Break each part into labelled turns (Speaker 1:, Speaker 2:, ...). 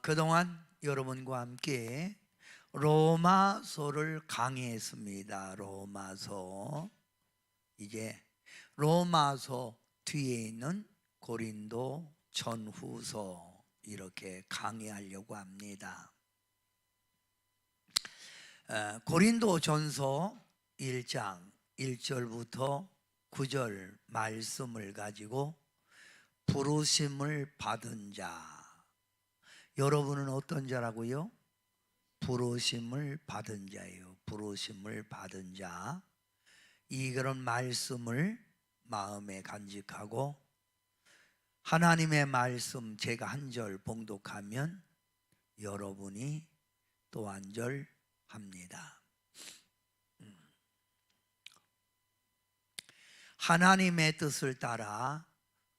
Speaker 1: 그동안 여러분과 함께 로마서를 강의했습니다. 로마서. 이제 로마서 뒤에 있는 고린도 전후서 이렇게 강의하려고 합니다. 고린도 전서 1장 1절부터 9절 말씀을 가지고 부르심을 받은 자, 여러분은 어떤 자라고요? 부르심을 받은 자예요. 부르심을 받은 자. 그런 말씀을 마음에 간직하고 하나님의 말씀 제가 한 절 봉독하면 여러분이 또 한 절 합니다. 하나님의 뜻을 따라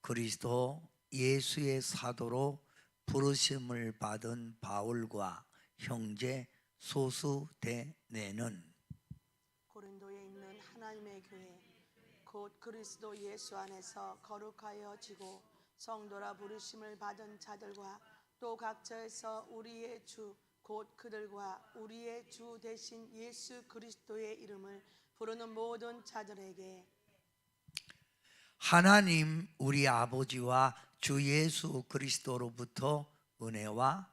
Speaker 1: 그리스도 예수의 사도로 부르심을 받은 바울과 형제 소수대네는
Speaker 2: 고린도에 있는 하나님의 교회 곧 그리스도 예수 안에서 거룩하여지고 성도라 부르심을 받은 자들과 또 각처에서 우리의 주 곧 그들과 우리의 주 대신 예수 그리스도의 이름을 부르는 모든 자들에게
Speaker 1: 하나님 우리 아버지와 주 예수 그리스도로부터 은혜와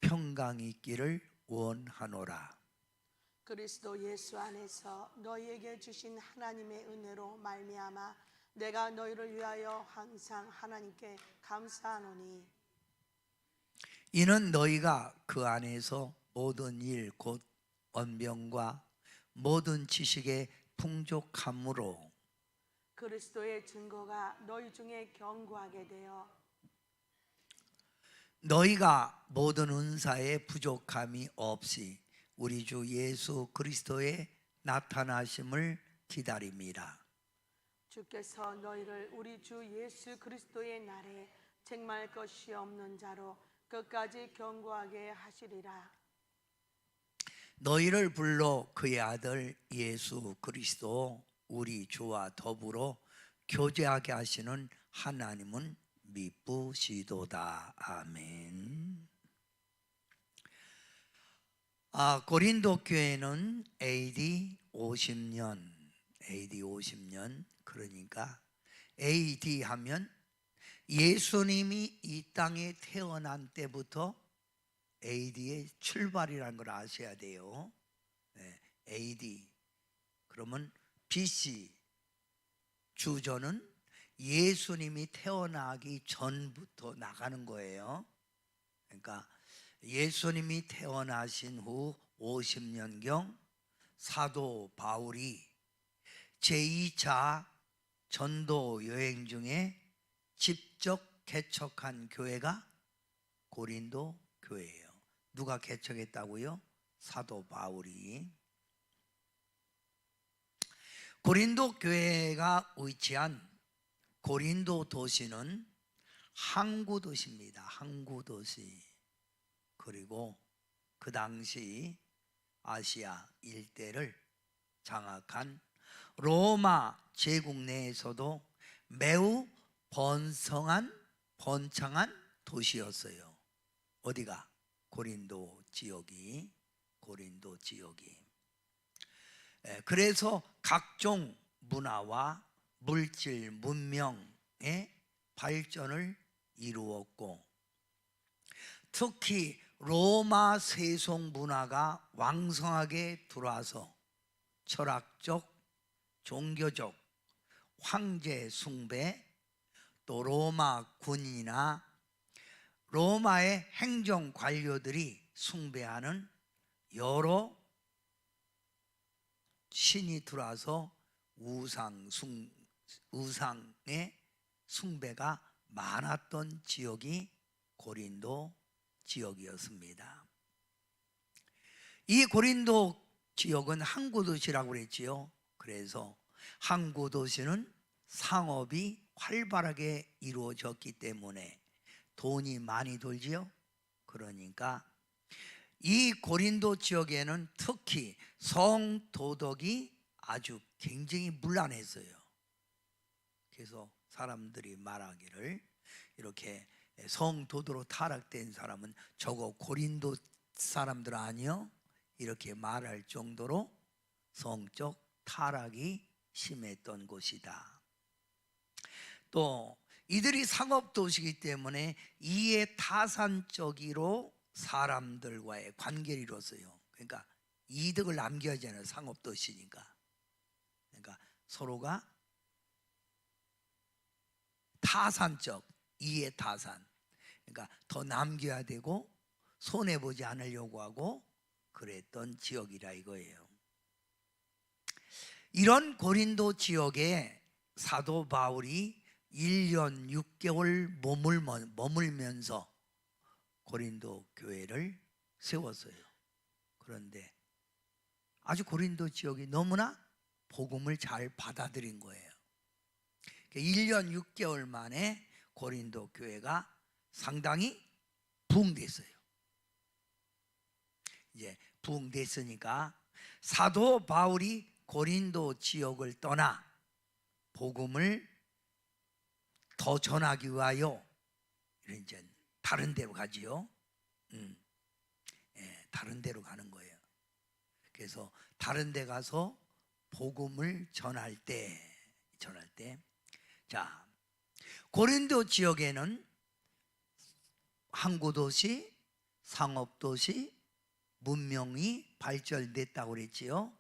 Speaker 1: 평강이 있기를 원하노라.
Speaker 2: 그리스도 예수 안에서 너희에게 주신 하나님의 은혜로 말미암아 내가 너희를 위하여 항상 하나님께 감사하노니
Speaker 1: 이는 너희가 그 안에서 모든 일 곧 언병과 모든 지식의 풍족함으로
Speaker 2: 그리스도의 증거가 너희 중에 견고하게 되어
Speaker 1: 너희가 모든 은사에 부족함이 없이 우리 주 예수 그리스도의 나타나심을 기다립니다.
Speaker 2: 주께서 너희를 우리 주 예수 그리스도의 날에 책망할 것이 없는 자로 끝까지 견고하게 하시리라.
Speaker 1: 너희를 불러 그의 아들 예수 그리스도 우리 주와 더불어 교제하게 하시는 하나님은 미쁘시도다. 아멘. 고린도 교회는 AD 50년 그러니까 AD 하면 예수님이 이 땅에 태어난 때부터 AD의 출발이라는 걸 아셔야 돼요. AD 그러면 BC 주저는 예수님이 태어나기 전부터 나가는 거예요. 그러니까 예수님이 태어나신 후 50년경 사도 바울이 제2차 전도 여행 중에 직접 개척한 교회가 고린도 교회예요. 누가 개척했다고요? 사도 바울이. 고린도 교회가 위치한 고린도 도시는 항구 도시입니다. 항구 도시. 그리고 그 당시 아시아 일대를 장악한 로마 제국 내에서도 매우 번창한 도시였어요. 어디가? 고린도 지역이. 그래서 각종 문화와 물질 문명의 발전을 이루었고 특히 로마 세속 문화가 왕성하게 들어와서 철학적, 종교적, 황제 숭배, 또 로마 군인이나 로마의 행정 관료들이 숭배하는 여러 신이 들어와서 우상의 숭배가 많았던 지역이 고린도 지역이었습니다. 이 고린도 지역은 항구 도시라고 그랬지요. 그래서 항구 도시는 상업이 활발하게 이루어졌기 때문에 돈이 많이 돌지요. 그러니까 이 고린도 지역에는 특히 성도덕이 아주 굉장히 문란했어요. 그래서 사람들이 말하기를 이렇게 성도도로 타락된 사람은 저거 고린도 사람들 아니요? 이렇게 말할 정도로 성적 타락이 심했던 곳이다. 또 이들이 상업도시이기 때문에 이해타산적으로 사람들과의 관계를 이뤘어요. 그러니까 이득을 남겨야지 않아요. 상업도시니까. 그러니까 서로가 타산적, 이해타산, 그러니까 더 남겨야 되고 손해보지 않으려고 하고 그랬던 지역이라 이거예요. 이런 고린도 지역에 사도 바울이 1년 6개월 머물면서 고린도 교회를 세웠어요. 그런데 아주 고린도 지역이 너무나 복음을 잘 받아들인 거예요. 1년 6개월 만에 고린도 교회가 상당히 부흥됐어요. 이제 부흥됐으니까 사도 바울이 고린도 지역을 떠나 복음을 더 전하기 위하여 이제 다른 데로 가지요. 다른 데로 가는 거예요. 그래서 다른 데 가서 복음을 전할 때 자, 고린도 지역에는 항구도시, 상업도시, 문명이 발전됐다고 그랬지요.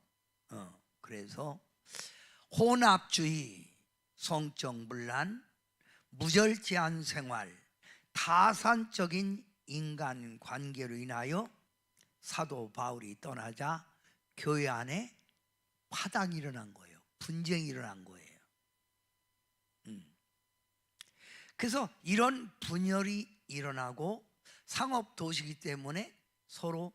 Speaker 1: 그래서 혼합주의, 성적문란, 무절제한 생활, 타산적인 인간관계로 인하여 사도 바울이 떠나자 교회 안에 파당이 일어난 거예요. 분쟁이 일어난 거예요. 그래서 이런 분열이 일어나고 상업도시이기 때문에 서로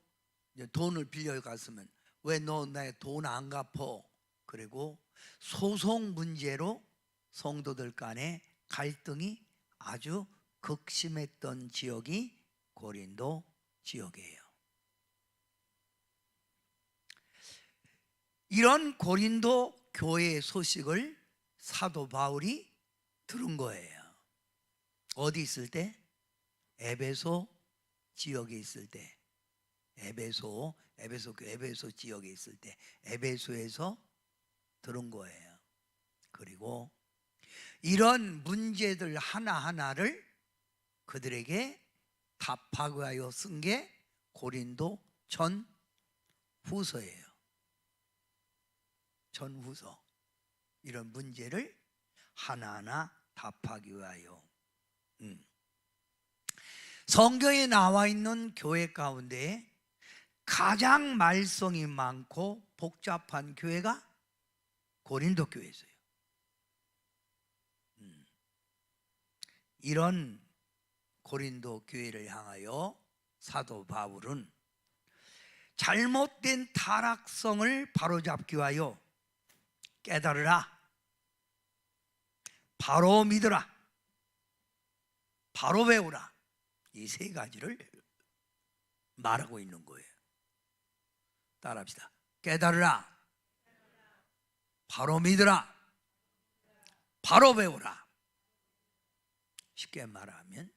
Speaker 1: 돈을 빌려갔으면 왜 너 내 돈 안 갚어? 그리고 소송 문제로 성도들 간의 갈등이 아주 극심했던 지역이 고린도 지역이에요. 이런 고린도 교회의 소식을 사도 바울이 들은 거예요. 어디 있을 때? 에베소 지역에 있을 때, 에베소 지역에 있을 때 에베소에서 들은 거예요. 그리고 이런 문제들 하나하나를 그들에게 답하기 위하여 쓴 게 고린도 전후서예요. 전후서. 이런 문제를 하나하나 답하기 위하여. 성경에 나와 있는 교회 가운데 가장 말썽이 많고 복잡한 교회가 고린도 교회였어요. 이런 고린도 교회를 향하여 사도 바울은 잘못된 타락성을 바로잡기 위하여 깨달으라, 바로 믿으라, 바로 배우라, 이 세 가지를 말하고 있는 거예요. 따라합시다. 깨달으라, 바로 믿으라, 바로 배우라. 쉽게 말하면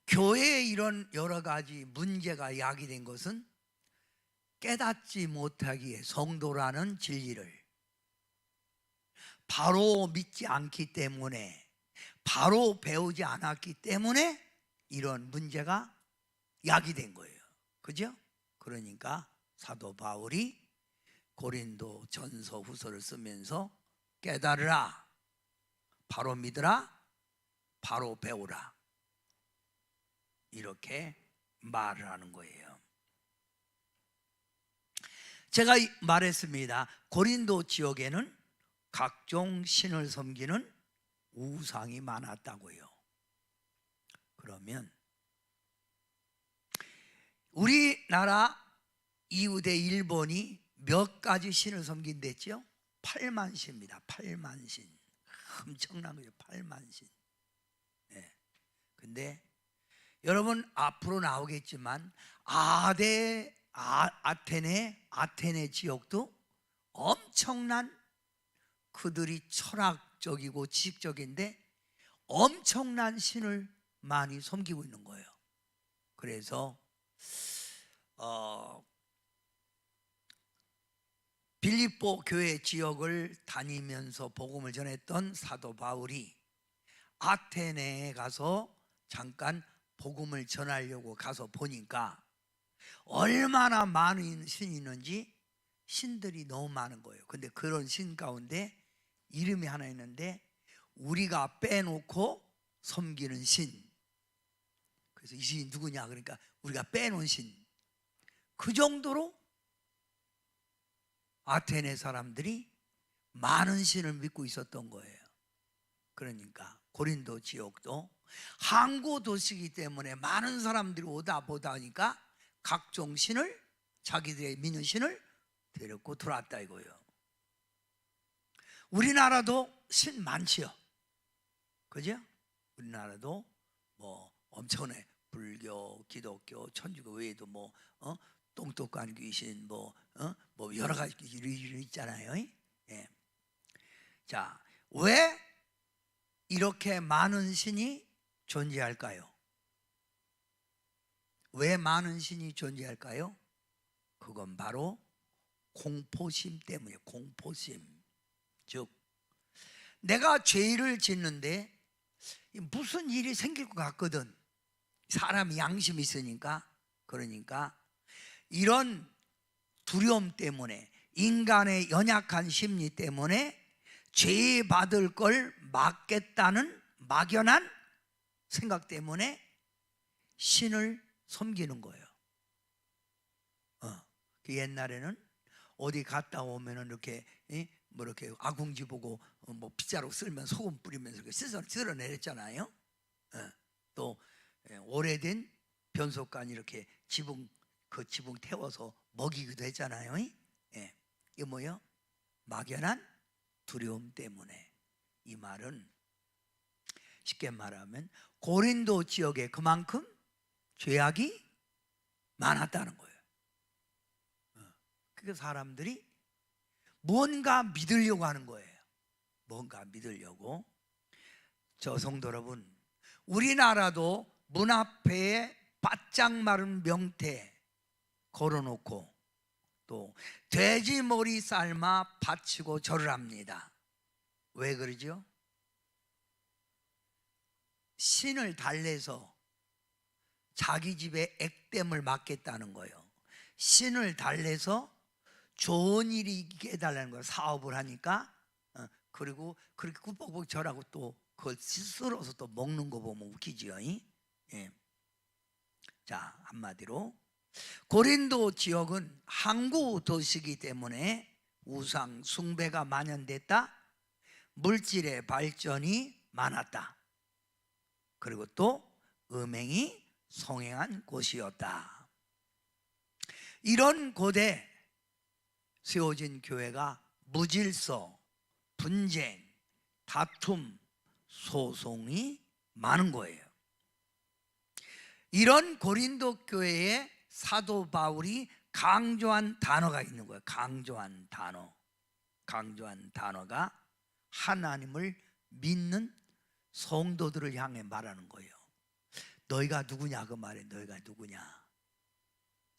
Speaker 1: 교회에 이런 여러 가지 문제가 야기된 것은 깨닫지 못하기에 성도라는 진리를 바로 믿지 않기 때문에, 바로 배우지 않았기 때문에 이런 문제가 야기된 거예요. 그죠? 그러니까 사도 바울이 고린도 전서 후서를 쓰면서 깨달으라, 바로 믿으라, 바로 배우라, 이렇게 말을 하는 거예요. 제가 말했습니다. 고린도 지역에는 각종 신을 섬기는 우상이 많았다고요. 그러면 우리나라 이웃의 일본이 몇 가지 신을 섬긴댔죠? 8만 신입니다. 8만 신. 엄청난 거죠. 8만 신. 네. 근데 여러분 앞으로 나오겠지만 아테네 지역도 엄청난, 그들이 철학적이고 지식적인데 엄청난 신을 많이 섬기고 있는 거예요. 그래서 빌립보 교회 지역을 다니면서 복음을 전했던 사도 바울이 아테네에 가서 잠깐 복음을 전하려고 가서 보니까 얼마나 많은 신이 있는지, 신들이 너무 많은 거예요. 근데 그런 신 가운데 이름이 하나 있는데 우리가 빼놓고 섬기는 신. 그래서 이 신이 누구냐? 그러니까 우리가 빼놓은 신. 그 정도로 아테네 사람들이 많은 신을 믿고 있었던 거예요. 그러니까 고린도 지역도 항구 도시이기 때문에 많은 사람들이 오다 보다니까 각종 신을, 자기들의 믿는 신을 데리고 들어왔다 이거예요. 우리나라도 신 많지요. 그죠? 우리나라도 뭐 엄청나게 불교, 기독교, 천주교 외에도 뭐 똥똑한 귀신 뭐 여러 가지 일이 있잖아요. 예. 자, 왜 이렇게 많은 신이 존재할까요? 왜 많은 신이 존재할까요? 그건 바로 공포심 때문이에요. 공포심. 즉 내가 죄를 짓는데 무슨 일이 생길 것 같거든. 사람이 양심이 있으니까. 그러니까 이런 두려움 때문에, 인간의 연약한 심리 때문에 죄 받을 걸 막겠다는 막연한 생각 때문에 신을 섬기는 거예요. 그 옛날에는 어디 갔다 오면은 이렇게 뭐 이렇게 아궁지 보고 뭐 빗자루 쓸면 소금 뿌리면서 이렇게 쓸어내렸잖아요. 또 오래된 변속관 이렇게 그 지붕 태워서 먹이기도 했잖아요. 이게 뭐예요? 막연한 두려움 때문에. 이 말은 쉽게 말하면 고린도 지역에 그만큼 죄악이 많았다는 거예요. 그러니까 사람들이 뭔가 믿으려고 하는 거예요. 뭔가 믿으려고. 저 성도 여러분, 우리나라도 문 앞에 바짝 마른 명태 걸어놓고 또 돼지 머리 삶아 바치고 절을 합니다. 왜 그러죠? 신을 달래서 자기 집에 액땜을 맡겠다는 거예요. 신을 달래서 좋은 일이 있게 해달라는 거예요. 사업을 하니까. 그리고 그렇게 꾸벅꾸벅 절하고 또 그걸 씻어서 또 먹는 거 보면 웃기지요. 예. 자, 한마디로 고린도 지역은 항구 도시이기 때문에 우상 숭배가 만연됐다. 물질의 발전이 많았다. 그리고 또 음행이 성행한 곳이었다. 이런 곳에 세워진 교회가 무질서, 분쟁, 다툼, 소송이 많은 거예요. 이런 고린도 교회에 사도 바울이 강조한 단어가 있는 거예요. 강조한 단어. 강조한 단어가 하나님을 믿는 성도들을 향해 말하는 거예요. 너희가 누구냐 그 말에 너희가 누구냐.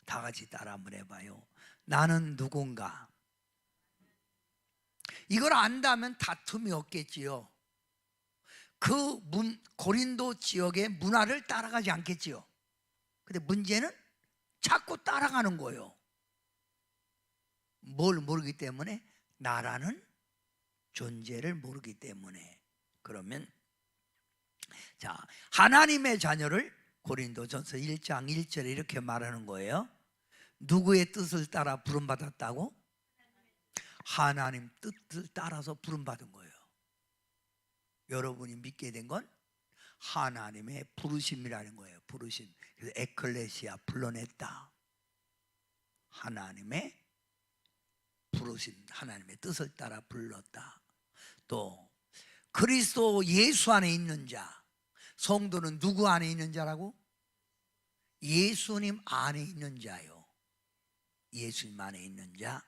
Speaker 1: 다 같이 따라 한번 해봐요. 나는 누군가. 이걸 안다면 다툼이 없겠지요. 그 고린도 지역의 문화를 따라가지 않겠지요. 근데 문제는 자꾸 따라가는 거예요. 뭘 모르기 때문에? 나라는 존재를 모르기 때문에. 그러면 자, 하나님의 자녀를 고린도전서 1장 1절에 이렇게 말하는 거예요. 누구의 뜻을 따라 부름받았다고? 하나님 뜻을 따라서 부름받은 거예요. 여러분이 믿게 된 건 하나님의 부르심이라는 거예요. 부르심. 그래서 에클레시아, 불러냈다. 하나님의 부르심, 하나님의 뜻을 따라 불렀다. 또 그리스도 예수 안에 있는 자. 성도는 누구 안에 있는 자라고? 예수님 안에 있는 자요. 예수님 안에 있는 자.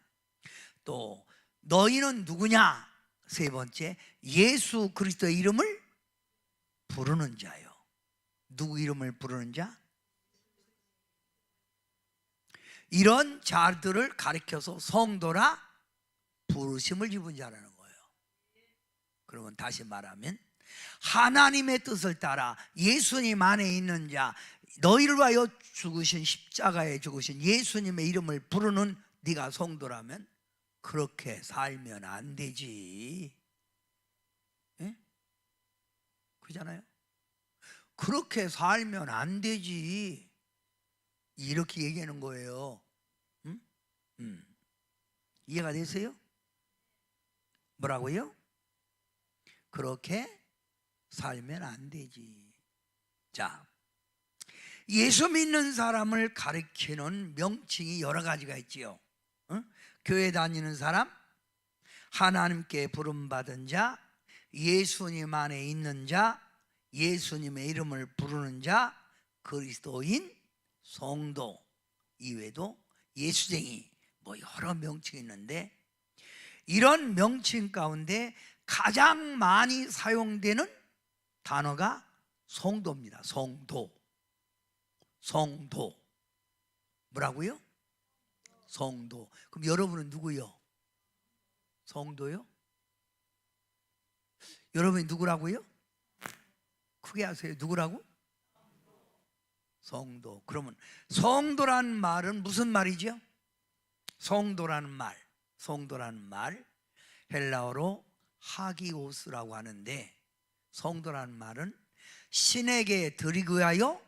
Speaker 1: 또 너희는 누구냐? 세 번째, 예수 그리스도의 이름을 부르는 자요. 누구 이름을 부르는 자? 이런 자들을 가리켜서 성도라 부르심을 입은 자라는 거예요. 그러면 다시 말하면 하나님의 뜻을 따라 예수님 안에 있는 자, 너희를 위하여 죽으신 십자가에 죽으신 예수님의 이름을 부르는 네가 성도라면 그렇게 살면 안 되지. 예? 그잖아요. 그렇게 살면 안 되지. 이렇게 얘기하는 거예요. 이해가 되세요? 뭐라고요? 그렇게 살면 안 되지. 자, 예수 믿는 사람을 가리키는 명칭이 여러 가지가 있지요. 교회 다니는 사람, 하나님께 부름받은 자, 예수님 안에 있는 자, 예수님의 이름을 부르는 자, 그리스도인, 성도, 이외에도 예수쟁이, 뭐 여러 명칭이 있는데 이런 명칭 가운데 가장 많이 사용되는 단어가 성도입니다. 성도. 성도. 뭐라고요? 성도. 그럼 여러분은 누구요? 성도요? 여러분이 누구라고요? 크게 하세요. 누구라고? 성도. 그러면 성도라는 말은 무슨 말이죠? 성도라는 말 헬라어로 하기오스라고 하는데, 성도라는 말은 신에게 드리기 위하여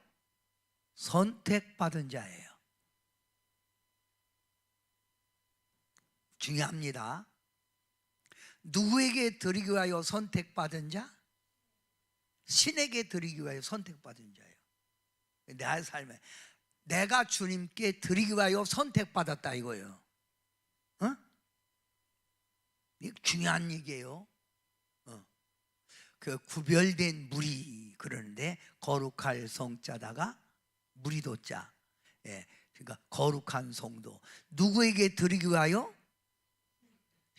Speaker 1: 선택받은 자예요. 중요합니다. 누구에게 드리기 위하여 선택받은 자? 신에게 드리기 위하여 선택받은 자예요. 내 삶에 내가 주님께 드리기 위하여 선택받았다 이거예요. 이게 중요한 얘기예요. 그 구별된 무리 그러는데 거룩할 성자다가 무리도자. 예, 그러니까 거룩한 성도. 누구에게 드리기 위하여?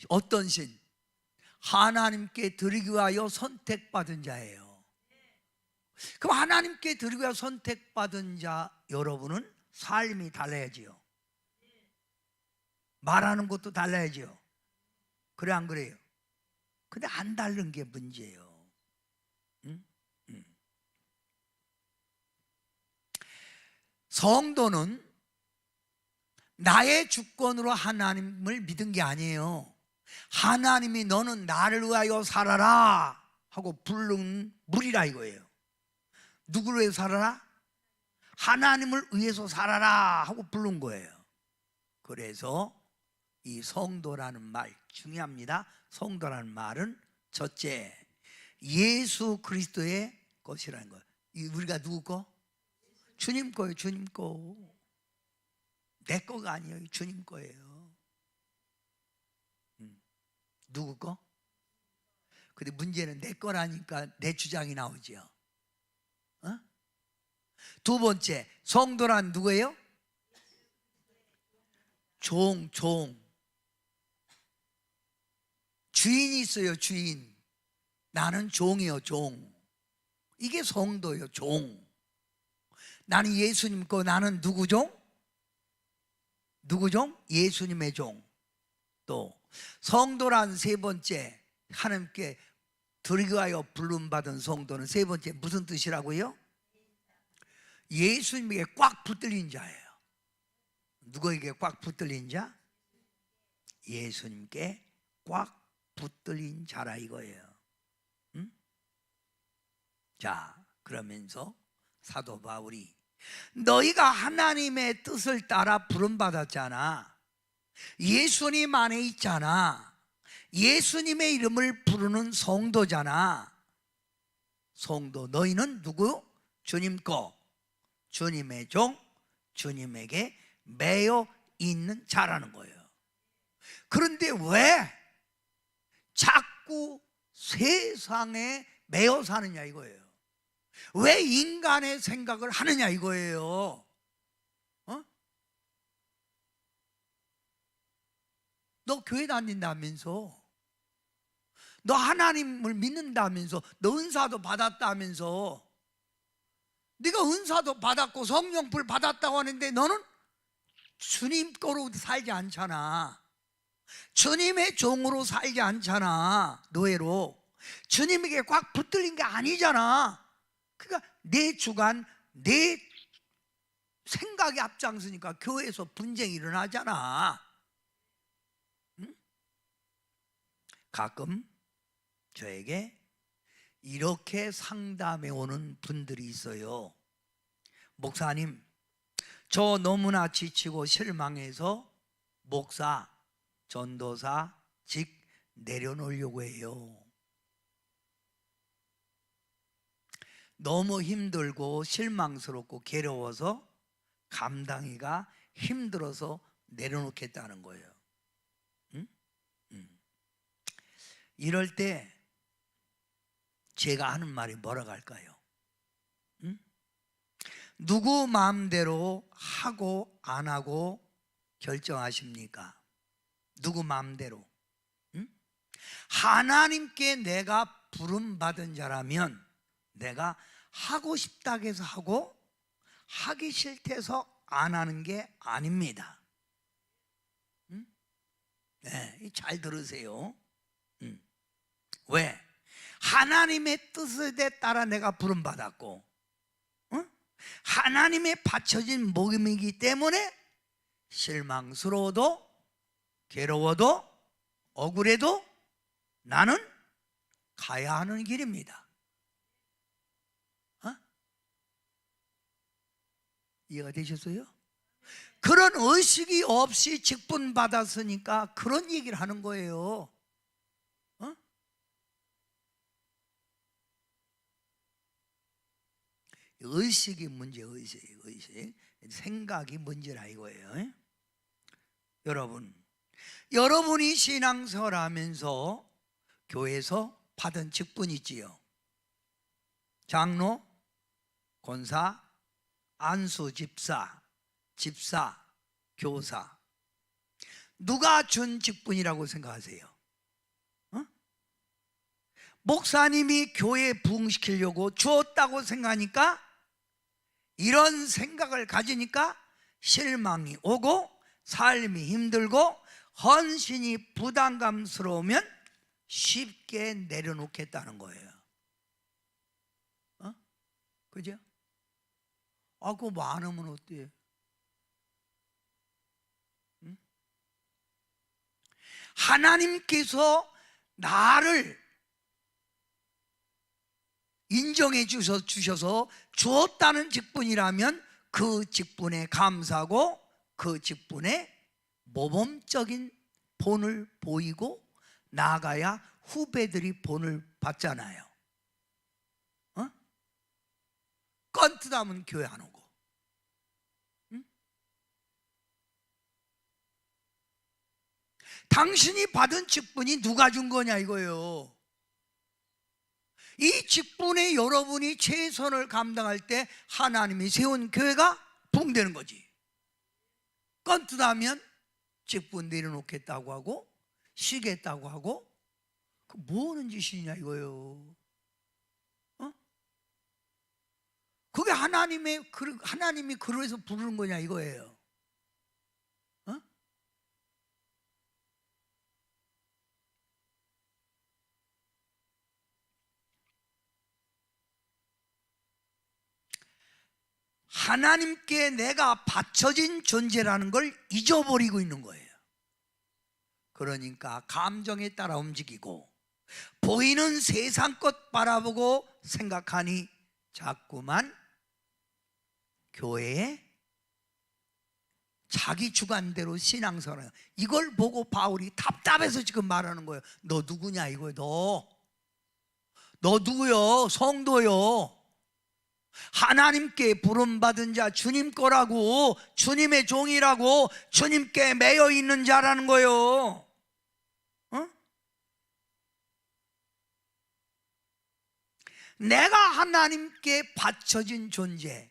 Speaker 1: 어떤 신? 하나님께 드리기 위하여 선택받은 자예요. 그럼 하나님께 드리기 위하여 선택받은 자 여러분은 삶이 달라야지요. 말하는 것도 달라야지요. 그래 안 그래요? 근데 안 다른 게 문제예요. 성도는 나의 주권으로 하나님을 믿은 게 아니에요. 하나님이 너는 나를 위하여 살아라 하고 부른 무리라 이거예요. 누구를 위해서 살아라? 하나님을 위해서 살아라 하고 부른 거예요. 그래서 이 성도라는 말 중요합니다. 성도라는 말은 첫째, 예수 그리스도의 것이라는 거예요. 우리가 누구 거? 주님 거예요. 주님 거. 내 거가 아니에요. 주님 거예요. 누구 거? 근데 문제는 내 거라니까 내 주장이 나오죠. 두 번째, 성도란 누구예요? 종. 주인이 있어요. 주인. 나는 종이요. 종. 이게 성도예요. 종. 나는 예수님 거. 나는 누구 종? 누구 종? 예수님의 종. 또 성도란 세 번째, 하나님께 드리기 위하여 부름받은 성도는 세 번째 무슨 뜻이라고요? 예수님에게 꽉 붙들린 자예요. 누구에게 꽉 붙들린 자? 예수님께 꽉 붙들린 자라 이거예요. 자, 그러면서 사도 바울이 너희가 하나님의 뜻을 따라 부름받았잖아. 예수님 안에 있잖아. 예수님의 이름을 부르는 성도잖아. 성도, 너희는 누구? 주님 거, 주님의 종, 주님에게 매여 있는 자라는 거예요. 그런데 왜 자꾸 세상에 매여 사느냐 이거예요. 왜 인간의 생각을 하느냐 이거예요. 너 교회 다닌다면서, 너 하나님을 믿는다면서, 너 은사도 받았다면서 네가 은사도 받았고 성령불 받았다고 하는데 너는 주님 거로 살지 않잖아. 주님의 종으로 살지 않잖아. 노예로 주님에게 꽉 붙들린 게 아니잖아. 그러니까 내 주관, 내 생각이 앞장서니까 교회에서 분쟁이 일어나잖아. 응? 가끔 저에게 이렇게 상담해 오는 분들이 있어요. 목사님, 저 너무나 지치고 실망해서 목사, 전도사 직 내려놓으려고 해요. 너무 힘들고 실망스럽고 괴로워서 감당이가 힘들어서 내려놓겠다는 거예요. 응? 이럴 때 제가 하는 말이 뭐라고 할까요? 응? 누구 마음대로 하고 안 하고 결정하십니까? 누구 마음대로? 응? 하나님께 내가 부름받은 자라면 내가 하고 싶다 해서 하고 하기 싫대서 안 하는 게 아닙니다. 응? 네, 잘 들으세요. 왜? 하나님의 뜻에 따라 내가 부름받았고 하나님의 바쳐진 모임이기 때문에 실망스러워도 괴로워도 억울해도 나는 가야 하는 길입니다. 이해가 되셨어요? 그런 의식이 없이 직분 받았으니까 그런 얘기를 하는 거예요. 의식이 문제, 의식. 생각이 문제라 이거예요. 여러분이 신앙생활 하면서 교회에서 받은 직분이 있지요. 장로, 권사, 안수 집사, 교사. 누가 준 직분이라고 생각하세요? 목사님이 교회 부흥시키려고 주었다고 생각하니까 이런 생각을 가지니까 실망이 오고 삶이 힘들고 헌신이 부담감스러우면 쉽게 내려놓겠다는 거예요. 그죠? 그거 많으면 어때요? 하나님께서 나를 인정해 주셔서 주었다는 직분이라면 그 직분에 감사하고 그 직분에 모범적인 본을 보이고 나아가야 후배들이 본을 받잖아요. 건트하면 교회 안 오고. 당신이 받은 직분이 누가 준 거냐 이거예요. 이 직분에 여러분이 최선을 감당할 때 하나님이 세운 교회가 부흥되는 거지. 건투하면 직분 내려놓겠다고 하고 쉬겠다고 하고 그 뭐 하는 짓이냐 이거예요. 그게 하나님이 그러해서 부르는 거냐 이거예요. 하나님께 내가 바쳐진 존재라는 걸 잊어버리고 있는 거예요. 그러니까 감정에 따라 움직이고 보이는 세상 것 바라보고 생각하니 자꾸만 교회에 자기 주관대로 신앙생활을. 이걸 보고 바울이 답답해서 지금 말하는 거예요. 너 누구냐 이거예요. 너 누구요? 성도요. 하나님께 부름받은 자, 주님 거라고, 주님의 종이라고, 주님께 매여 있는 자라는 거예요. 내가 하나님께 바쳐진 존재,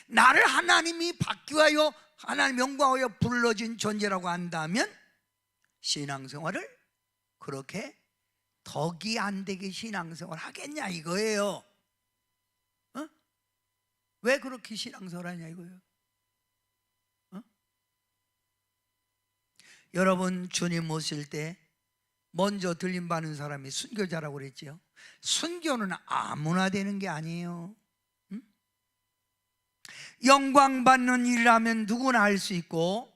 Speaker 1: 나를 하나님이 받기 위하여 하나님 영광하여 불러진 존재라고 한다면 신앙생활을 그렇게 덕이 안 되게 신앙생활 하겠냐 이거예요. 왜 그렇게 신앙생활하냐 이거예요. 어? 여러분 주님 모실 때 먼저 들림받는 사람이 순교자라고 그랬죠. 순교는 아무나 되는 게 아니에요. 응? 영광받는 일이라면 누구나 할 수 있고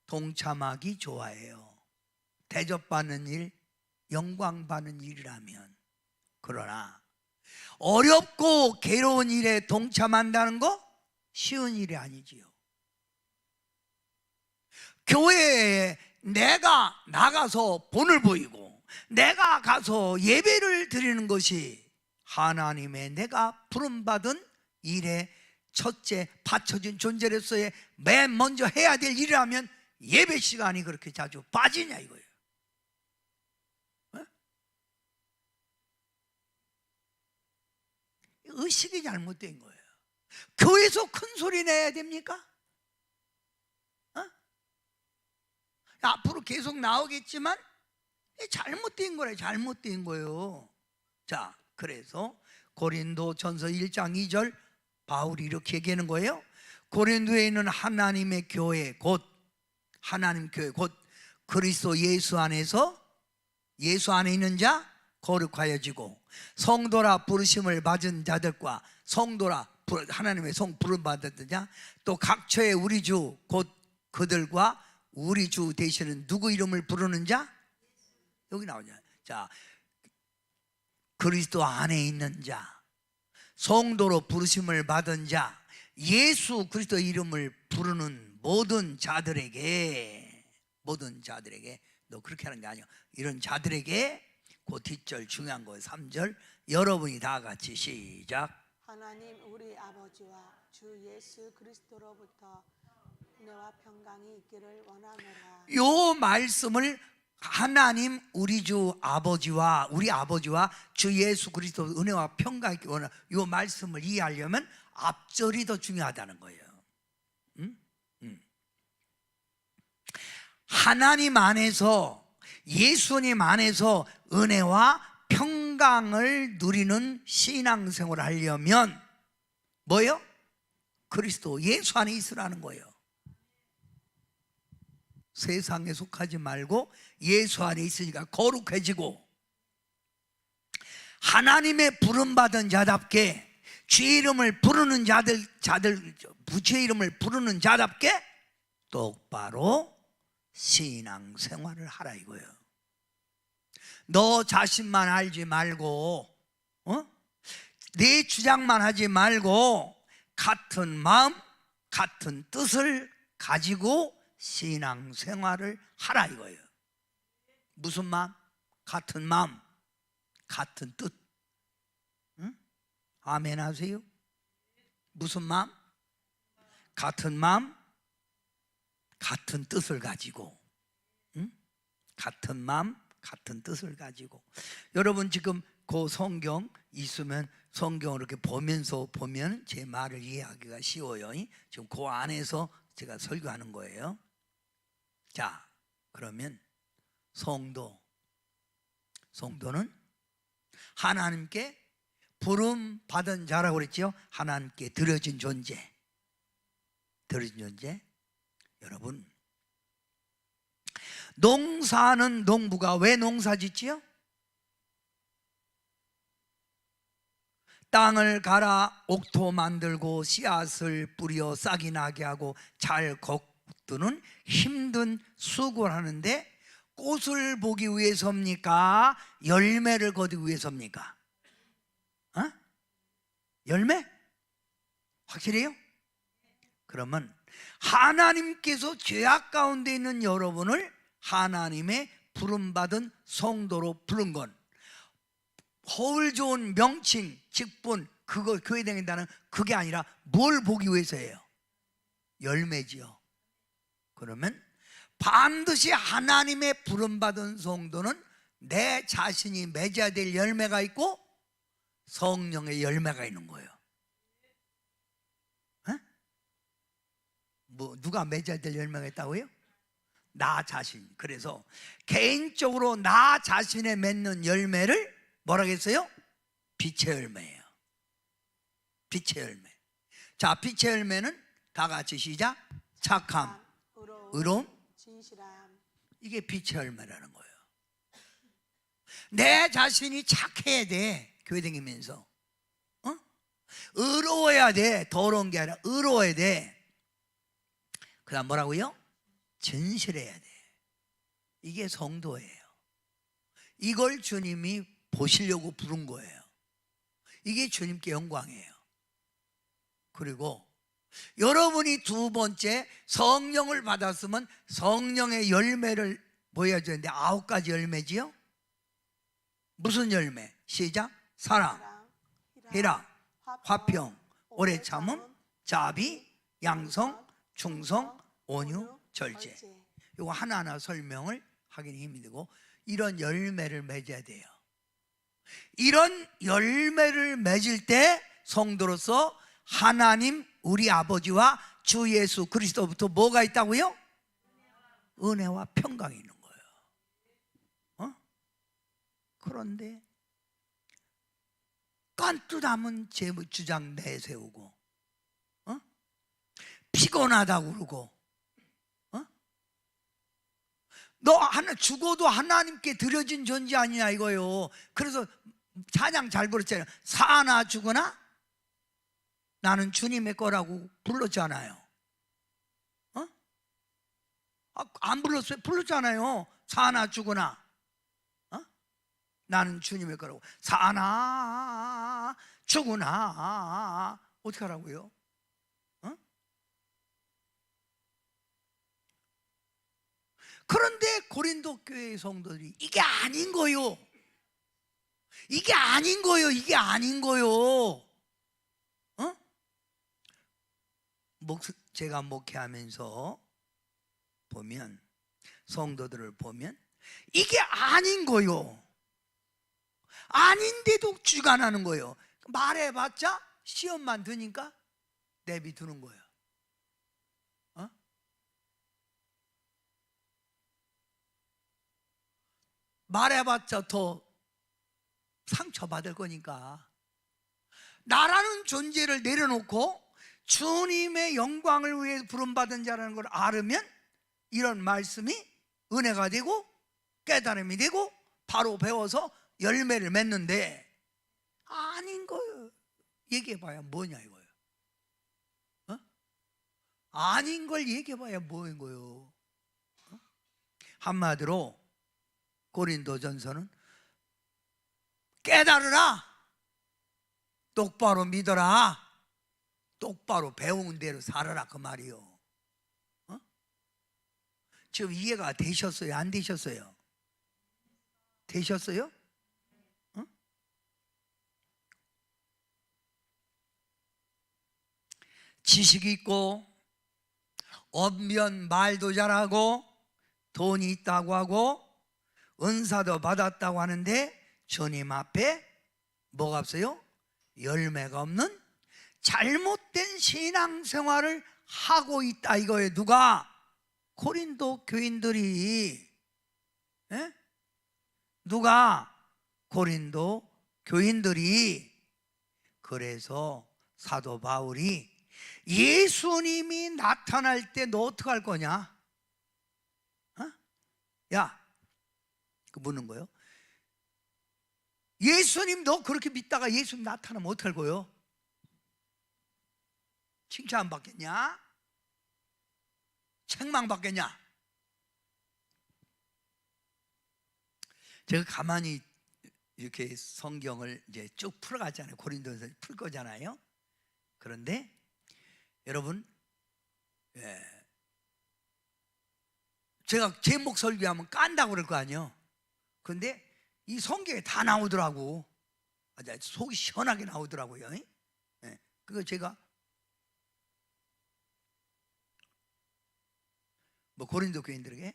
Speaker 1: 동참하기 좋아해요. 대접받는 일, 영광받는 일이라면. 그러나 어렵고 괴로운 일에 동참한다는 거 쉬운 일이 아니지요. 교회에 내가 나가서 본을 보이고 내가 가서 예배를 드리는 것이 하나님의 내가 부름받은 일에 첫째 받쳐진 존재로서의 맨 먼저 해야 될 일이라면 예배 시간이 그렇게 자주 빠지냐 이거예요. 의식이 잘못된 거예요. 교회에서 큰 소리 내야 됩니까? 앞으로 계속 나오겠지만 잘못된 거래. 잘못된 거예요. 자, 그래서 고린도 전서 1장 2절 바울이 이렇게 얘기하는 거예요. 고린도에 있는 하나님의 교회 곧 하나님 교회 곧 그리스도 예수 안에서 예수 안에 있는 자 거룩하여지고 성도라 부르심을 받은 자들과 성도라 하나님의 성 부름 받은 자 또 각처의 우리 주 곧 그들과 우리 주 되시는 누구 이름을 부르는 자? 여기 나오냐. 자, 그리스도 안에 있는 자, 성도로 부르심을 받은 자, 예수 그리스도 이름을 부르는 모든 자들에게 너 그렇게 하는 게 아니야. 이런 자들에게 그 뒷절 중요한 거예요. 3절 여러분이 다 같이 시작.
Speaker 2: 하나님 우리 아버지와 주 예수 그리스도로부터 은혜와 평강이 있기를 원하노라.
Speaker 1: 요 말씀을 하나님 우리 주 아버지와 우리 아버지와 주 예수 그리스도 은혜와 평강이 있기를 원하노라. 요 말씀을 이해하려면 앞절이 더 중요하다는 거예요. 하나님 안에서 예수님 안에서 은혜와 평강을 누리는 신앙생활을 하려면 뭐예요? 그리스도 예수 안에 있으라는 거예요. 세상에 속하지 말고 예수 안에 있으니까 거룩해지고 하나님의 부름받은 자답게 주의 이름을 부르는 자들 주의 이름을 부르는 자답게 똑바로 신앙생활을 하라 이거예요. 너 자신만 알지 말고 내 주장만 하지 말고 같은 마음 같은 뜻을 가지고 신앙생활을 하라 이거예요. 무슨 마음? 같은 마음 같은 뜻. 아멘 하세요? 무슨 마음? 같은 마음 같은 뜻을 가지고 같은 마음 같은 뜻을 가지고 여러분 지금 그 성경 있으면 성경을 이렇게 보면서 보면 제 말을 이해하기가 쉬워요. 지금 그 안에서 제가 설교하는 거예요. 자, 그러면 성도는 하나님께 부름 받은 자라고 그랬죠. 하나님께 드려진 존재. 여러분 농사는 농부가 왜 농사 짓지요? 땅을 갈아 옥토 만들고 씨앗을 뿌려 싹이 나게 하고 잘 거두는 힘든 수고를 하는데 꽃을 보기 위해서입니까? 열매를 거두기 위해서입니까? 열매? 확실해요? 그러면 하나님께서 죄악 가운데 있는 여러분을 하나님의 부름받은 성도로 부른 건 허울 좋은 명칭, 직분, 그거 교회 다닌다는 그게 아니라 뭘 보기 위해서예요? 열매지요. 그러면 반드시 하나님의 부름받은 성도는 내 자신이 맺어야 될 열매가 있고 성령의 열매가 있는 거예요. 뭐 누가 맺어야 될 열매가 있다고요? 나 자신. 그래서 개인적으로 나 자신에 맺는 열매를 뭐라고 했어요? 빛의 열매예요. 빛의 열매. 자, 빛의 열매는 다 같이 시작. 착함, 의로움,
Speaker 2: 진실함.
Speaker 1: 이게 빛의 열매라는 거예요. 내 자신이 착해야 돼. 교회 다니면서 의로워야 돼. 더러운 게 아니라 의로워야 돼. 그 다음 뭐라고요? 진실해야 돼. 이게 성도예요. 이걸 주님이 보시려고 부른 거예요. 이게 주님께 영광이에요. 그리고 여러분이 두 번째 성령을 받았으면 성령의 열매를 보여줘야 되는데 9가지 열매지요? 무슨 열매? 시작. 사랑, 희락, 화평, 오래 참음, 자비, 양성, 충성, 온유, 절제. 이거 하나하나 설명을 하기는 힘이 들고 이런 열매를 맺어야 돼요. 이런 열매를 맺을 때 성도로서 하나님 우리 아버지와 주 예수 그리스도부터 뭐가 있다고요? 은혜와 평강이 있는 거예요. 그런데 깐뚜담은 제 주장 내세우고 피곤하다고 그러고 너 하나 죽어도 하나님께 드려진 존재 아니냐 이거요. 그래서 찬양 잘 부르잖아요. 사나 죽으나 나는 주님의 거라고 불렀잖아요. 안 불렀어요? 불렀잖아요. 사나 죽으나 나는 주님의 거라고. 사나 죽으나 어떻게 하라고요? 그런데 고린도 교회의 성도들이 이게 아닌 거요. 이게 아닌 거요. 이게 아닌 거요. 제가 목회하면서 보면 성도들을 보면 이게 아닌 거요. 아닌데도 주관하는 거예요. 말해봤자 시험만 드니까 내비두는 거예요. 말해봤자 더 상처받을 거니까 나라는 존재를 내려놓고 주님의 영광을 위해 부름받은 자라는 걸 알으면 이런 말씀이 은혜가 되고 깨달음이 되고 바로 배워서 열매를 맺는데 아닌 거예요. 얘기해봐야 뭐냐 이거예요. 아닌 걸 얘기해봐야 뭐인 거예요. 한마디로 고린도전서는 깨달으라, 똑바로 믿어라, 똑바로 배운 대로 살아라 그 말이요. 지금 이해가 되셨어요? 안 되셨어요? 되셨어요? 지식이 있고 언변 말도 잘하고 돈이 있다고 하고 은사도 받았다고 하는데 주님 앞에 뭐가 없어요? 열매가 없는 잘못된 신앙생활을 하고 있다 이거예요. 누가? 고린도 교인들이. 누가? 고린도 교인들이. 그래서 사도 바울이 예수님이 나타날 때 너 어떻게 할 거냐? 야, 그 묻는 거예요. 예수님 너 그렇게 믿다가 예수님 나타나면 어떻게 할 거예요? 칭찬 받겠냐? 책망 받겠냐? 제가 가만히 이렇게 성경을 이제 쭉 풀어가잖아요. 고린도에서 풀 거잖아요. 그런데 여러분, 제가 제목 설교하면 깐다고 그럴 거 아니에요. 그런데 이 성경에 다 나오더라고. 속이 시원하게 나오더라고요. 그거 제가 고린도 교인들에게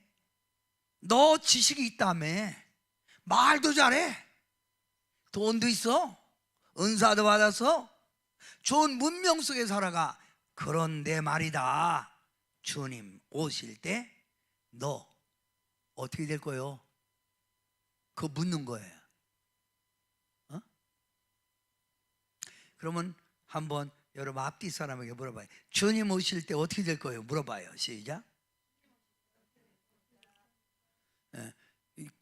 Speaker 1: 너 지식이 있다며, 말도 잘해, 돈도 있어, 은사도 받아서 좋은 문명 속에 살아가. 그런데 말이다, 주님 오실 때 너 어떻게 될 거요? 그거 묻는 거예요. 그러면 한번 여러분 앞뒤 사람에게 물어봐요. 주님 오실 때 어떻게 될 거예요? 물어봐요. 시작.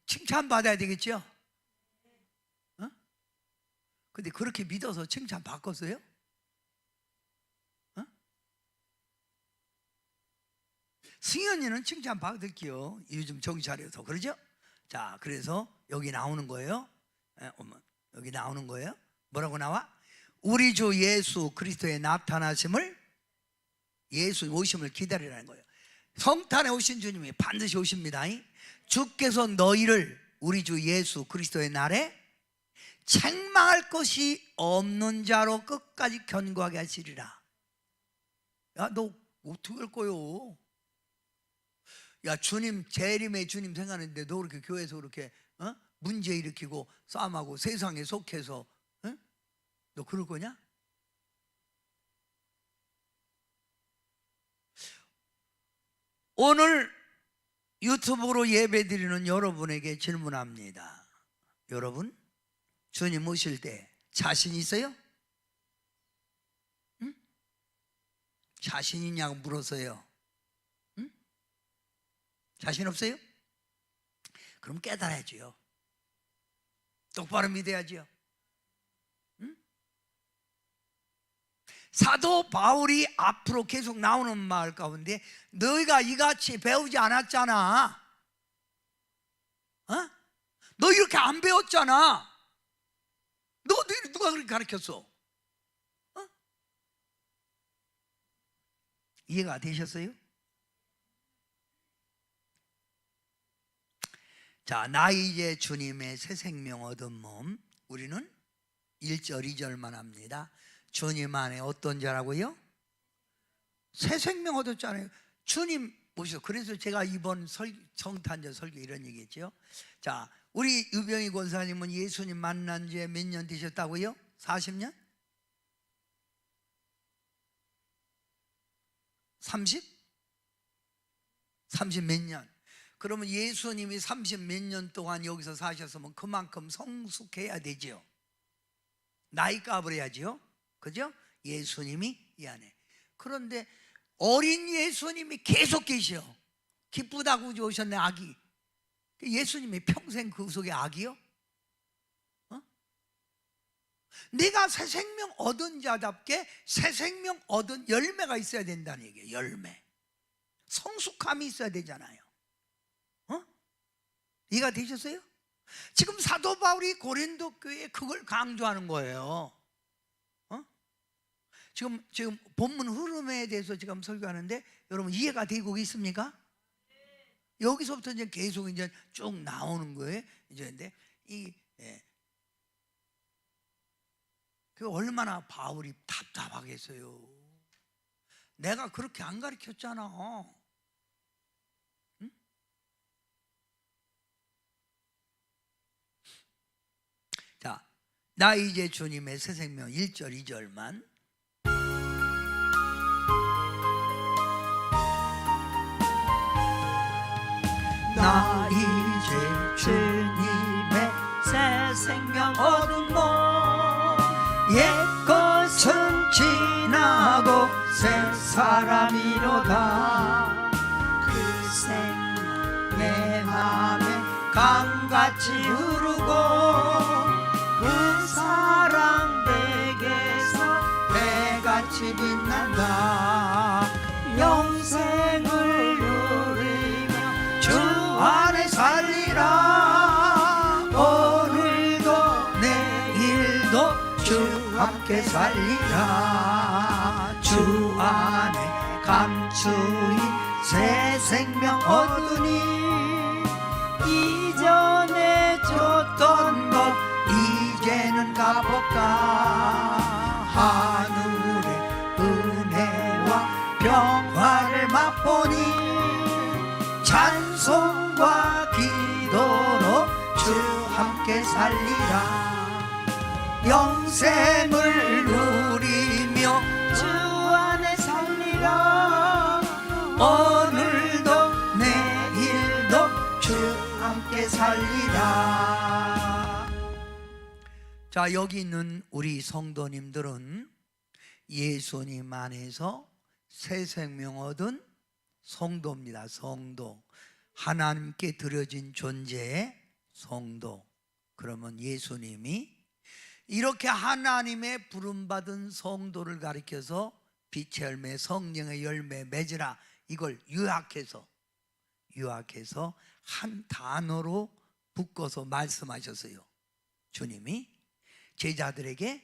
Speaker 1: 칭찬받아야 되겠죠? 근데 그렇게 믿어서 칭찬 받겠어요? 승현이는 칭찬 받을게요. 요즘 정신 차려서. 그러죠? 자, 그래서 여기 나오는 거예요. 여기 나오는 거예요. 뭐라고 나와? 우리 주 예수 그리스도의 나타나심을, 예수 오심을 기다리라는 거예요. 성탄에 오신 주님이 반드시 오십니다. 주께서 너희를 우리 주 예수 그리스도의 날에 책망할 것이 없는 자로 끝까지 견고하게 하시리라. 야, 너 어떻게 할 거요? 야, 주님 재림의 주님 생각하는데 너 그렇게 교회에서 그렇게 문제 일으키고 싸움하고 세상에 속해서 너 그럴 거냐? 오늘 유튜브로 예배드리는 여러분에게 질문합니다. 여러분, 주님 오실 때 자신 있어요? 응? 자신 있냐고 물었어요. 응? 자신 없어요? 그럼 깨달아야죠. 똑바로 믿어야죠. 응? 사도 바울이 앞으로 계속 나오는 말 가운데 너희가 이같이 배우지 않았잖아. 너 이렇게 안 배웠잖아. 너희들 누가 그렇게 가르쳤어? 이해가 되셨어요? 자, 나 이제 주님의 새 생명 얻은 몸. 우리는 1절 2절만 합니다. 주님 안에 어떤 자라고요? 새 생명 얻었잖아요. 주님 보시죠. 그래서 제가 이번 성탄절 설교 이런 얘기했죠. 자, 우리 유병희 권사님은 예수님 만난 지 몇 년 되셨다고요? 40년? 30? 30 몇 년? 그러면 예수님이 30 몇 년 동안 여기서 사셨으면 그만큼 성숙해야 되죠. 나이 값을 해야죠. 그죠? 예수님이 이 안에. 그런데 어린 예수님이 계속 계셔. 기쁘다고 오셨네, 아기. 예수님이 평생 그 속에 아기요? 내가 새 생명 얻은 자답게 새 생명 얻은 열매가 있어야 된다는 얘기예요. 열매. 성숙함이 있어야 되잖아요. 이해가 되셨어요? 지금 사도 바울이 고린도 교회에 그걸 강조하는 거예요. 지금 본문 흐름에 대해서 지금 설교하는데 여러분 이해가 되고 있습니까? 여기서부터 이제 계속 이제 쭉 나오는 거예요. 이제 근데 그 얼마나 바울이 답답하겠어요. 내가 그렇게 안 가르쳤잖아. 응? 자, 나 이제 주님의 새 생명 1절 2절만. 나 이제 주님의 새 생명 얻은 몸 옛것은 지나고 새 사람이로다. 그 생명 내 맘에 강같이 흐르고 그 사랑 내게서 배같이 빛난다. 영생을 누리며 주 안에 살리라. 오늘도 내일도 주 함께 살리라. 주 안에 감추인 새 생명 얻으니 이전에 줬던 것 이제는 갚았다. 하늘의 은혜와 평화를 맛보니 찬송과 기도로 주 함께 살리라. 영생을 누리며 주 안에 살리라. 오늘도 내일도 주 함께 살리라. 자, 여기 있는 우리 성도님들은 예수님 안에서 새 생명 얻은 성도입니다. 성도. 하나님께 드려진 존재의 성도. 그러면 예수님이 이렇게 하나님의 부름받은 성도를 가리켜서 빛의 열매, 성령의 열매 맺으라, 이걸 요약해서 한 단어로 묶어서 말씀하셨어요. 주님이 제자들에게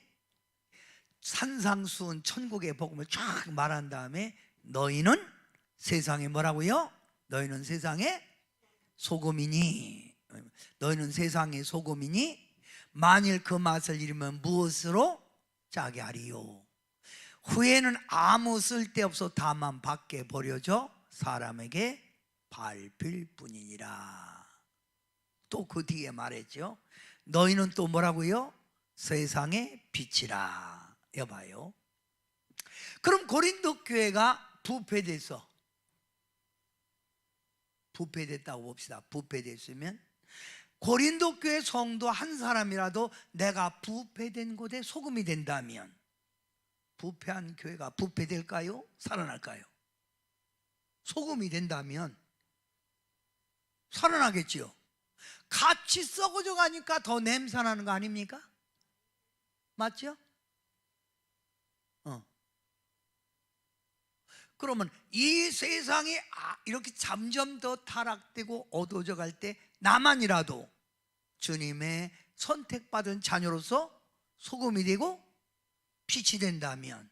Speaker 1: 산상수훈 천국의 복음을 쫙 말한 다음에 너희는 세상에 뭐라고요? 너희는 세상의 소금이니, 너희는 세상의 소금이니 만일 그 맛을 잃으면 무엇으로 짜게 하리요? 후에는 아무 쓸데없어 다만 밖에 버려져 사람에게 밟힐 뿐이니라. 또 그 뒤에 말했죠. 너희는 또 뭐라고요? 세상의 빛이라. 여봐요. 그럼 고린도 교회가 부패됐다고 봅시다. 부패됐으면 고린도 교회 성도 한 사람이라도 내가 부패된 곳에 소금이 된다면 부패한 교회가 부패될까요? 살아날까요? 소금이 된다면 살아나겠지요. 같이 썩어져 가니까 더 냄새나는 거 아닙니까? 맞죠? 그러면 이 세상이 이렇게 점점 더 타락되고 어두워져 갈 때 나만이라도 주님의 선택받은 자녀로서 소금이 되고 빛이 된다면,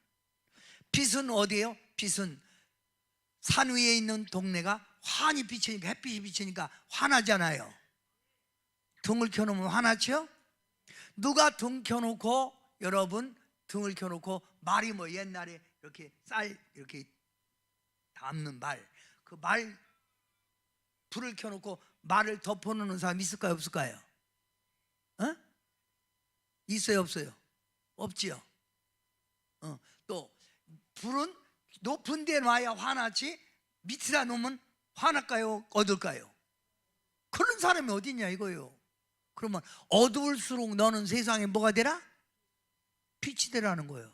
Speaker 1: 빛은 어디예요? 빛은 산 위에 있는 동네가 환히 비치니까, 햇빛이 비치니까 환하잖아요. 등을 켜놓으면 환하죠? 누가 등 켜놓고, 여러분 등을 켜놓고 말이 뭐 옛날에 이렇게 쌀 이렇게 담는 말, 그 말 불을 켜놓고 말을 덮어놓는 사람 있을까요? 없을까요? 있어요? 없어요? 없지요. 또 불은 높은 데 놔야 환하지 밑에다 놓으면 환할까요? 어둘까요? 그런 사람이 어디 있냐 이거요. 그러면 어두울수록 너는 세상에 뭐가 되라? 빛이 되라는 거예요.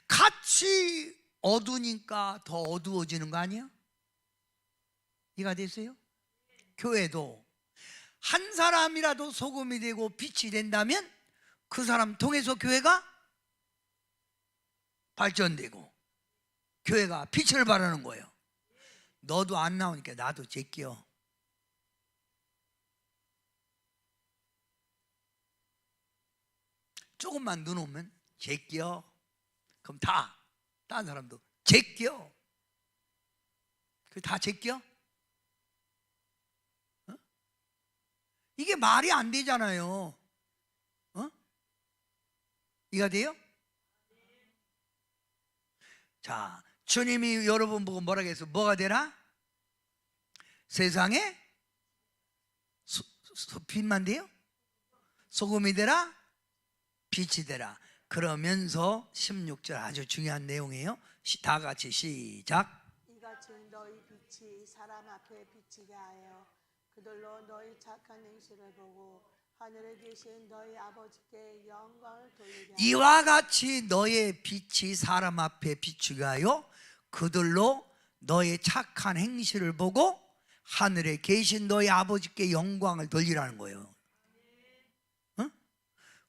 Speaker 1: 같이 어두우니까 더 어두워지는 거 아니야? 이해가 됐어요? 교회도 한 사람이라도 소금이 되고 빛이 된다면 그 사람 통해서 교회가 발전되고 교회가 빛을 발하는 거예요. 너도 안 나오니까 나도 제껴. 조금만 눈 오면 제껴. 그럼 다른 사람도 제껴. 다 제껴? 이게 말이 안 되잖아요. 이해가 돼요? 자, 주님이 여러분 보고 뭐라고 했어? 뭐가 되라? 세상에 빛만 돼요? 소금이 되라? 빛이 되라. 그러면서 16절 아주 중요한 내용이에요. 다 같이 시작.
Speaker 2: 이같이 너희 빛이 사람 앞에 비치게 하여 그들로 너희 착한 행실을 보고 하늘에 계신 너희 아버지께 영광을 돌리게 하여.
Speaker 1: 이와 같이 너의 빛이 사람 앞에 비추게 하여 그들로 너의 착한 행실을 보고 하늘에 계신 너희 아버지께 영광을 돌리라는 거예요.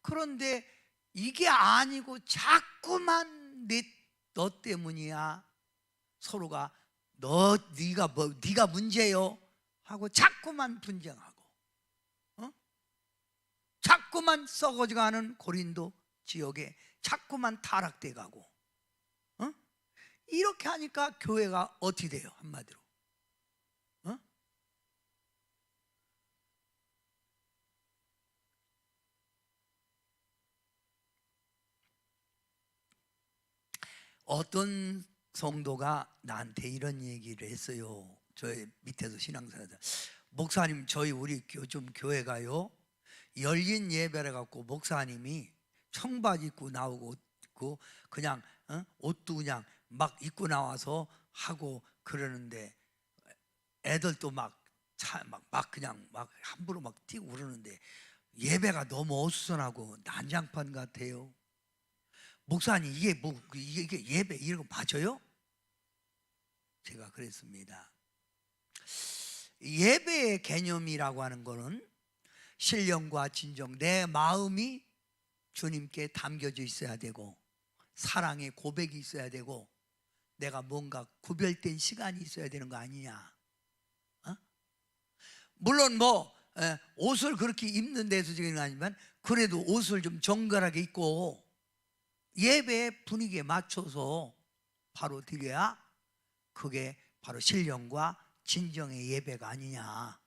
Speaker 1: 그런데 이게 아니고 자꾸만 너 때문이야. 서로가 네가 문제요 하고 자꾸만 분쟁하고, 자꾸만 썩어져가는 고린도 지역에 자꾸만 타락돼 가고, 이렇게 하니까 교회가 어떻게 돼요? 한마디로 어떤 성도가 나한테 이런 얘기를 했어요. 저희 밑에서 신앙생활자, 목사님 우리 요즘 교회가요 열린 예배를 갖고 목사님이 청바지 입고 나오고 그냥 옷도 그냥 막 입고 나와서 하고 그러는데 애들도 막 그냥 막 함부로 막 뛰고 그러는데 예배가 너무 어수선하고 난장판 같아요. 목사님 이게 예배 이런 거 맞아요? 제가 그랬습니다. 예배의 개념이라고 하는 거는 신령과 진정, 내 마음이 주님께 담겨져 있어야 되고 사랑의 고백이 있어야 되고 내가 뭔가 구별된 시간이 있어야 되는 거 아니냐. 물론 옷을 그렇게 입는 데서 지금 아니지만 그래도 옷을 좀 정갈하게 입고 예배 분위기에 맞춰서 바로 드려야 그게 바로 신령과 진정의 예배가 아니냐.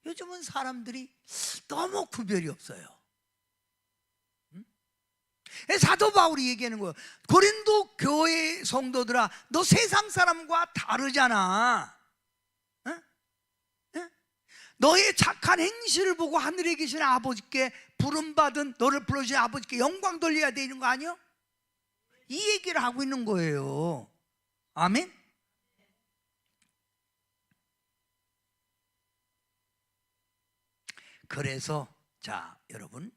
Speaker 1: 요즘은 사람들이 너무 구별이 없어요. 사도 바울이 얘기하는 거예요. 고린도 교회 성도들아, 너 세상 사람과 다르잖아. 너의 착한 행실을 보고 하늘에 계신 아버지께 부름받은 너를 불러주신 아버지께 영광 돌려야 되는 거 아니요? 이 얘기를 하고 있는 거예요. 아멘. 그래서 자 여러분,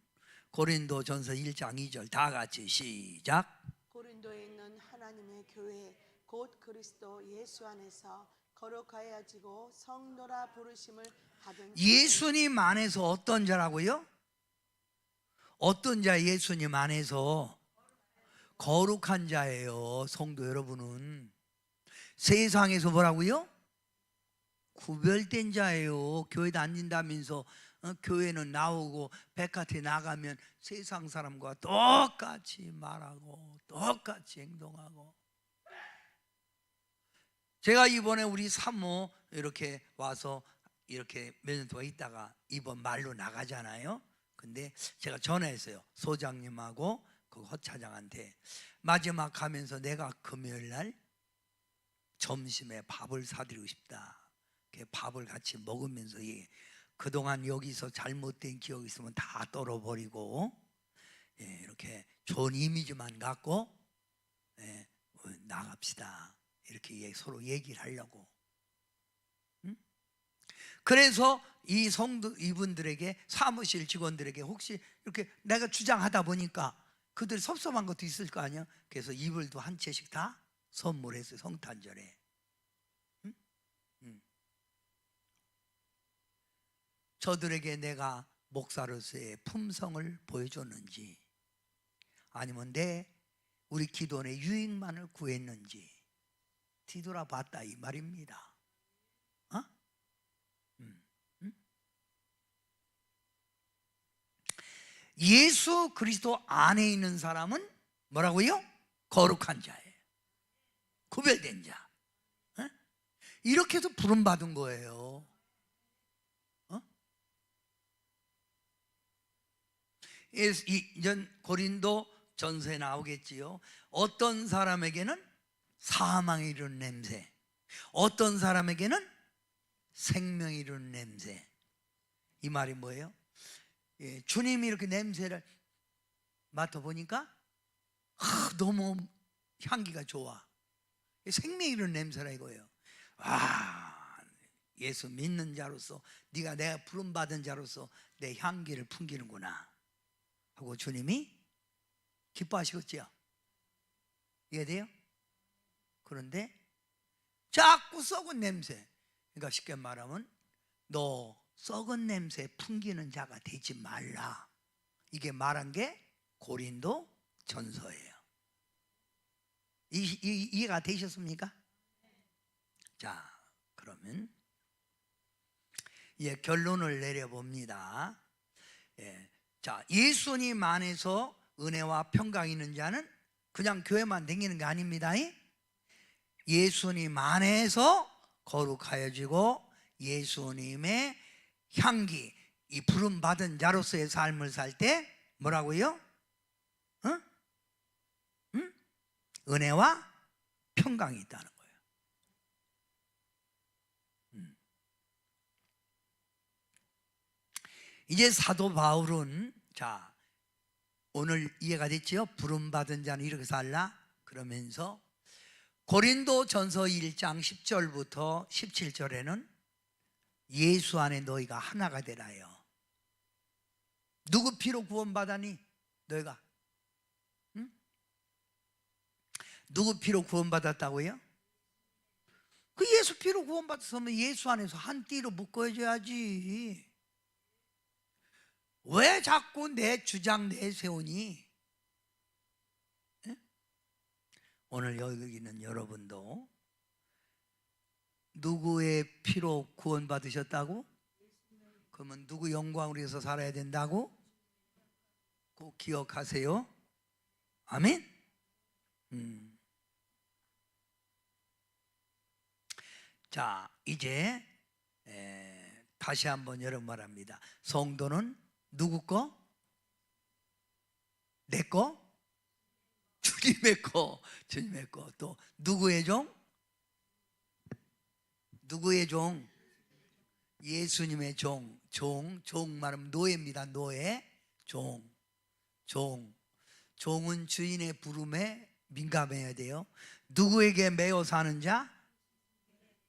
Speaker 1: 고린도전서 1장 2절 다 같이 시작.
Speaker 2: 고린도에 있는 하나님의 교회 곧 그리스도 예수 안에서 거룩하여지고 성도라 부르심을 받은
Speaker 1: 예수님 안에서 어떤 자라고요? 어떤 자? 예수님 안에서 거룩한 자예요. 성도 여러분은 세상에서 뭐라고요? 구별된 자예요. 교회 다닌다면서 교회는 나오고 백화점에 나가면 세상 사람과 똑같이 말하고 똑같이 행동하고. 제가 이번에 우리 사모 이렇게 와서 이렇게 몇 년 동안 있다가 이번 말로 나가잖아요. 근데 제가 전화했어요. 소장님하고 그 허차장한테 마지막 가면서 내가 금요일 날 점심에 밥을 사드리고 싶다. 밥을 같이 먹으면서 그동안 여기서 잘못된 기억이 있으면 다 떨어버리고 이렇게 좋은 이미지만 갖고 나갑시다. 이렇게 서로 얘기를 하려고. 그래서 이 성도 이분들에게, 사무실 직원들에게 혹시 이렇게 내가 주장하다 보니까 그들 섭섭한 것도 있을 거 아니야. 그래서 이불도 한 채씩 다 선물했어요. 성탄절에. 저들에게 내가 목사로서의 품성을 보여줬는지 아니면 우리 기도원의 유익만을 구했는지 뒤돌아봤다 이 말입니다. 예수 그리스도 안에 있는 사람은 뭐라고요? 거룩한 자예요. 구별된 자. 이렇게 해서 부름받은 거예요. 이전 고린도 전서에 나오겠지요. 어떤 사람에게는 사망이 이르는 냄새, 어떤 사람에게는 생명이 이르는 냄새. 이 말이 뭐예요? 주님이 이렇게 냄새를 맡아보니까 너무 향기가 좋아. 생명이 이르는 냄새라 이거예요. 예수 믿는 자로서 내가 부름받은 자로서 내 향기를 풍기는구나 하고 주님이 기뻐하시겠지요. 이해돼요? 그런데 자꾸 썩은 냄새, 그러니까 쉽게 말하면 너 썩은 냄새 풍기는 자가 되지 말라. 이게 말한 게 고린도 전서예요. 이해가 되셨습니까? 자, 그러면 이제 결론을 내려봅니다. 자, 예수님 안에서 은혜와 평강이 있는 자는 그냥 교회만 다니는 게 아닙니다. 예수님 안에서 거룩하여지고 예수님의 향기, 이 부름받은 자로서의 삶을 살 때 뭐라고요? 은혜와 평강이 있다는 거예요. 이제 사도 바울은, 자, 오늘 이해가 됐지요? 부름받은 자는 이렇게 살라 그러면서 고린도 전서 1장 10절부터 17절에는 예수 안에 너희가 하나가 되라요. 누구 피로 구원받았니? 너희가. 응? 누구 피로 구원받았다고요? 그 예수 피로 구원받았으면 예수 안에서 한 띠로 묶어줘야지. 왜 자꾸 내 주장 내세우니? 예? 오늘 여기 있는 여러분도 누구의 피로 구원받으셨다고? 그러면 누구 영광을 위해서 살아야 된다고? 꼭 기억하세요. 아멘. 자, 이제 다시 한번 여러분 말합니다. 성도는 누구 거? 내 거? 주님의 거. 주님의 거. 또 누구의 종? 누구의 종? 예수님의 종. 종 말하면 노예입니다. 노예. 종은 주인의 부름에 민감해야 돼요. 누구에게 매여 사는 자?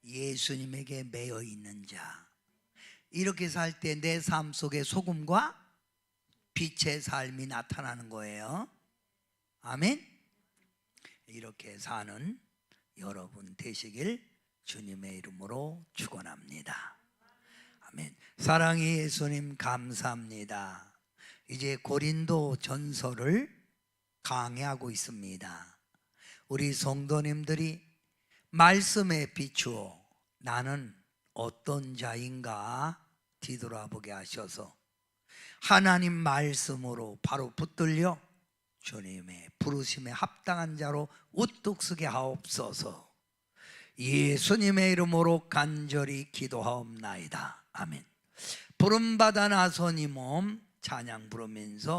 Speaker 1: 예수님에게 매여 있는 자. 이렇게 살 때 내 삶 속에 소금과 빛의 삶이 나타나는 거예요. 아멘. 이렇게 사는 여러분 되시길 주님의 이름으로 축원합니다. 아멘. 사랑의 예수님 감사합니다. 이제 고린도 전서를 강해하고 있습니다. 우리 성도님들이 말씀에 비추어 나는 어떤 자인가 뒤돌아보게 하셔서 하나님 말씀으로 바로 붙들려 주님의 부르심에 합당한 자로 우뚝 서게 하옵소서. 예수님의 이름으로 간절히 기도하옵나이다. 아멘. 부름받아 나선 이 몸 찬양 부르면서